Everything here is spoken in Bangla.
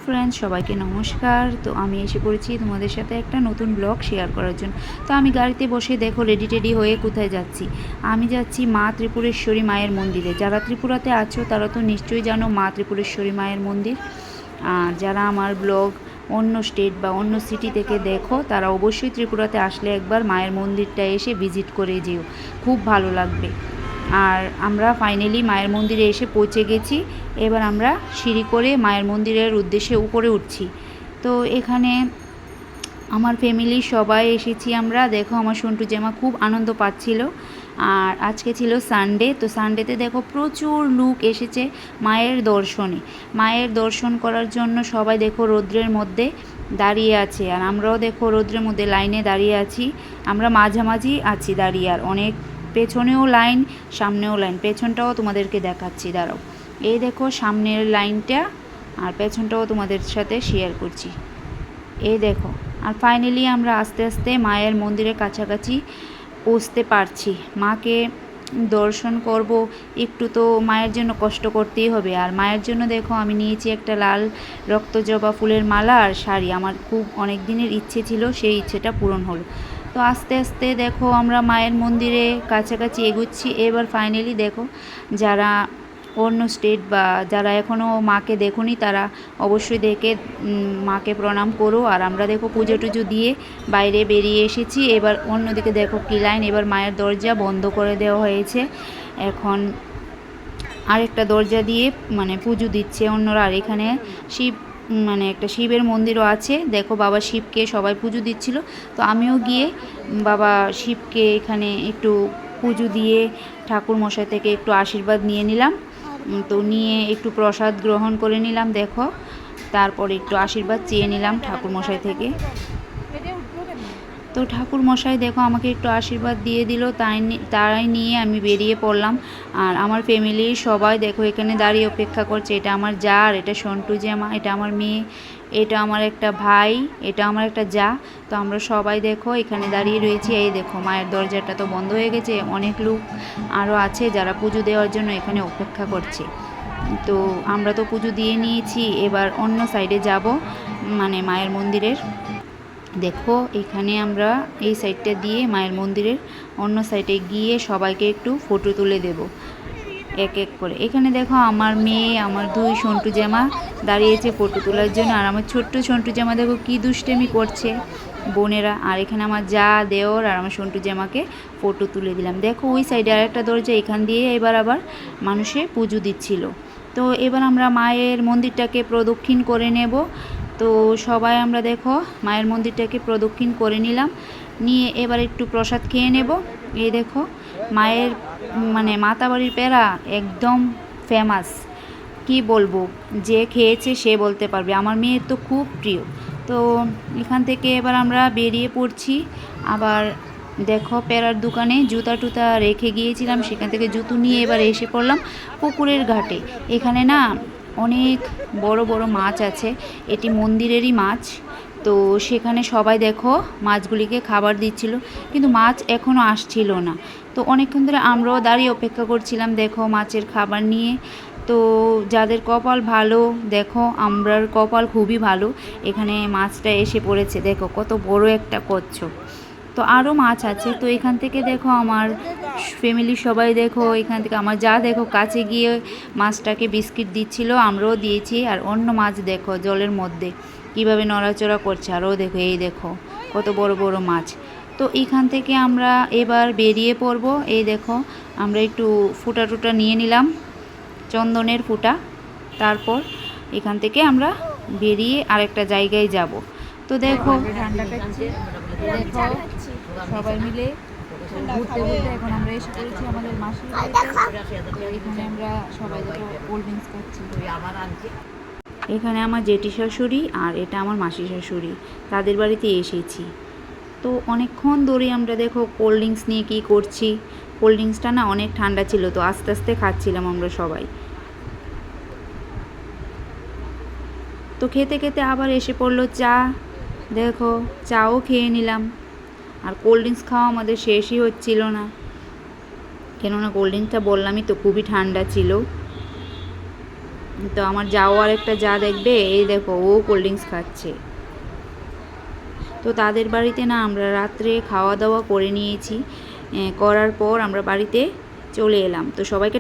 ফ্রেন্ডস, সবাইকে নমস্কার। তো আমি এসে পড়েছি তোমাদের সাথে একটা নতুন ব্লগ শেয়ার করার জন্য। তো আমি গাড়িতে বসে দেখো রেডি টেডি হয়ে কোথায় যাচ্ছি। আমি যাচ্ছি মা ত্রিপুরেশ্বরী মায়ের মন্দিরে। যারা ত্রিপুরাতে আছো তারা তো নিশ্চয়ই জানো মা ত্রিপুরেশ্বরী মায়ের মন্দির। আর যারা আমার ব্লগ অন্য স্টেট বা অন্য সিটি থেকে দেখো তারা অবশ্যই ত্রিপুরাতে আসলে একবার মায়ের মন্দিরটা এসে ভিজিট করে যেও, খুব ভালো লাগবে। আর আমরা ফাইনালি মায়ের মন্দিরে এসে পৌঁছে গেছি। এবার আমরা সিঁড়ি করে মায়ের মন্দিরের উদ্দেশ্যে উপরে উঠছি। তো এখানে আমার ফ্যামিলির সবাই এসেছি আমরা। দেখো আমার সন্টু জামা খুব আনন্দ পাচ্ছিল। আর আজকে ছিল সানডে, তো সানডেতে দেখো প্রচুর লোক এসেছে মায়ের দর্শনে। মায়ের দর্শন করার জন্য সবাই দেখো রৌদ্রের মধ্যে দাঁড়িয়ে আছে। আর আমরাও দেখো রৌদ্রের মধ্যে লাইনে দাঁড়িয়ে আছি। আমরা মাঝামাঝি আছি দাঁড়িয়ে। আর অনেক পেছনেও লাইন, সামনেও লাইন। পেছনটাও তোমাদেরকে দেখাচ্ছি, দাঁড়াও। এই দেখো সামনের লাইনটা, আর পেছনটাও তোমাদের সাথে শেয়ার করছি। এই দেখো। আর ফাইনালি আমরা আস্তে আস্তে মায়ের মন্দিরের কাছাকাছি পৌঁছতে পারছি। মাকে দর্শন করব, একটু তো মায়ের জন্য কষ্ট করতেই হবে। আর মায়ের জন্য দেখো আমি নিয়েছি একটা লাল রক্তজবা ফুলের মালা আর শাড়ি। আমার খুব অনেক দিনের ইচ্ছে ছিল, সেই ইচ্ছেটা পূরণ হলো। তো আস্তে আস্তে দেখো আমরা মায়ের মন্দিরে কাছাকাছি এগুচ্ছি। এবার ফাইনালি দেখো যারা অন্য স্টেট বা যারা এখনও মাকে দেখোনি তারা অবশ্যই দেখে মাকে প্রণাম করো। আর আমরা দেখো পুজো টুজো দিয়ে বাইরে বেরিয়ে এসেছি। এবার অন্যদিকে দেখো কি লাইন। এবার মায়ের দরজা বন্ধ করে দেওয়া হয়েছে। এখন আরেকটা দরজা দিয়ে মানে পুজো দিচ্ছে অন্যরা। আর এখানে শিব মানে একটা শিবের মন্দিরও আছে। দেখো বাবা শিবকে সবাই পুজো দিচ্ছিল। তো আমিও গিয়ে বাবা শিবকে এখানে একটু পুজো দিয়ে ঠাকুর মশাই থেকে একটু আশীর্বাদ নিয়ে নিলাম। তো নিয়ে একটু প্রসাদ গ্রহণ করে নিলাম দেখো। তারপরে একটু আশীর্বাদ চেয়ে নিলাম ঠাকুর মশাই থেকে। তো ঠাকুর মশাই দেখো আমাকে একটু আশীর্বাদ দিয়ে দিল, তাই নিয়ে আমি বেরিয়ে পড়লাম। আর আমার ফ্যামিলির সবাই দেখো এখানে দাঁড়িয়ে অপেক্ষা করছে। এটা আমার জা, আর এটা সন্টু জামা, এটা আমার মেয়ে, এটা আমার একটা ভাই, এটা আমার একটা জা। তো আমরা সবাই দেখো এখানে দাঁড়িয়ে রয়েছি। এই দেখো মায়ের দরজাটা তো বন্ধ হয়ে গেছে। অনেক লোক আরও আছে যারা পুজো দেওয়ার জন্য এখানে অপেক্ষা করছে। তো আমরা তো পুজো দিয়ে নিয়েছি, এবার অন্য সাইডে যাব মানে মায়ের মন্দিরের। দেখো এখানে আমরা এই সাইডটা দিয়ে মায়ের মন্দিরের অন্য সাইডে গিয়ে সবাইকে একটু ফটো তুলে দেব এক এক করে। এখানে দেখো আমার মেয়ে, আমার দুই সন্টু জামা দাঁড়িয়েছে ফটো তোলার জন্য। আর আমার ছোট্ট সন্টু জামা দেখো কি দুষ্টেমি করছে বোনেরা। আর এখানে আমার যা দেওর আর আমার সন্টু জামাকে ফটো তুলে দিলাম। দেখো ওই সাইডে আর একটা দরজা, এখান দিয়ে এবার আবার মানুষে পুজো দিচ্ছিল। তো এবার আমরা মায়ের মন্দিরটাকে প্রদক্ষিণ করে নেব। তো সবাই আমরা দেখো মায়ের মন্দিরটাকে প্রদক্ষিণ করে নিলাম, নিয়ে এবার একটু প্রসাদ খেয়ে নেব। এই দেখো মায়ের মানে মাতাবাড়ির প্যারা একদম ফেমাস, কি বলবো, যে খেয়েছে সে বলতে পারবে। আমার মেয়ের তো খুব প্রিয়। তো এখান থেকে এবার আমরা বেরিয়ে পড়ছি। আবার দেখো প্যারার দোকানে জুতা টুতা রেখে গিয়েছিলাম, সেখান থেকে জুতো নিয়ে এবার এসে পড়লাম পুকুরের ঘাটে। এখানে না অনেক বড় বড় মাছ আছে, এটি মন্দিরেরই মাছ। তো সেখানে সবাই দেখো মাছগুলিকে খাবার দিচ্ছিল, কিন্তু মাছ এখনও আসছিল না। তো অনেকক্ষণ ধরে আমরাও দাঁড়িয়ে অপেক্ষা করছিলাম দেখো মাছের খাবার নিয়ে। তো যাদের কপাল ভালো, দেখো আমরার কপাল খুবই ভালো, এখানে মাছটা এসে পড়েছে। দেখো কত বড় একটা কচ্ছপ। তো আরও মাছ আছে। তো এখান থেকে দেখো আমার ফ্যামিলির সবাই দেখো এখান থেকে আমার যা দেখো কাছে গিয়ে মাছটাকে বিস্কিট দিচ্ছিল, আমরাও দিয়েছি। আর অন্য মাছ দেখো জলের মধ্যে কিভাবে নড়াচড়া করছে। আরও দেখো এই দেখো কত বড় বড় মাছ। তো এখান থেকে আমরা এবার বেরিয়ে পড়ব। এই দেখো আমরা একটু ফুটা টুটা নিয়ে নিলাম, চন্দনের ফুটা। তারপর এখান থেকে আমরা বেরিয়ে আরেকটা জায়গায় যাব। তো দেখো ঠান্ডা খাচ্ছি, দেখো সবাই মিলে ঘুরতে ঘুরতে এখন আমরা এসে পড়েছি আমাদের মাসির বাড়িতে। তো এখানে আমরা সবাই দেখো কোল্ড ড্রিঙ্কস খাচ্ছি। এখানে আমার জেঠি শাশুড়ি আর এটা আমার মাসি শাশুড়ি, তাদের বাড়িতে এসেছি। তো অনেকক্ষণ ধরে আমরা দেখো কোল্ড ড্রিঙ্কস নিয়ে কী করছি। কোল্ড ড্রিঙ্কসটা না অনেক ঠান্ডা ছিল, তো আস্তে আস্তে খাচ্ছিলাম আমরা সবাই। তো খেতে খেতে আবার এসে পড়লো চা। দেখো চাও খেয়ে নিলাম। আর কোল্ড ড্রিঙ্কস খাওয়া আমাদের শেষই হচ্ছিল না, কেননা কোল্ড ড্রিঙ্কসটা বললামই তো খুবই ঠান্ডা ছিল। তো আমার যাও আর একটা যা দেখবে, এই দেখো ও কোল্ড ড্রিঙ্কস খাচ্ছে। তো তাদের বাড়িতে না আমরা রাত্রে খাওয়া দাওয়া করে নিয়েছি, করার পর আমরা বাড়িতে চলে এলাম। তো সবাইকে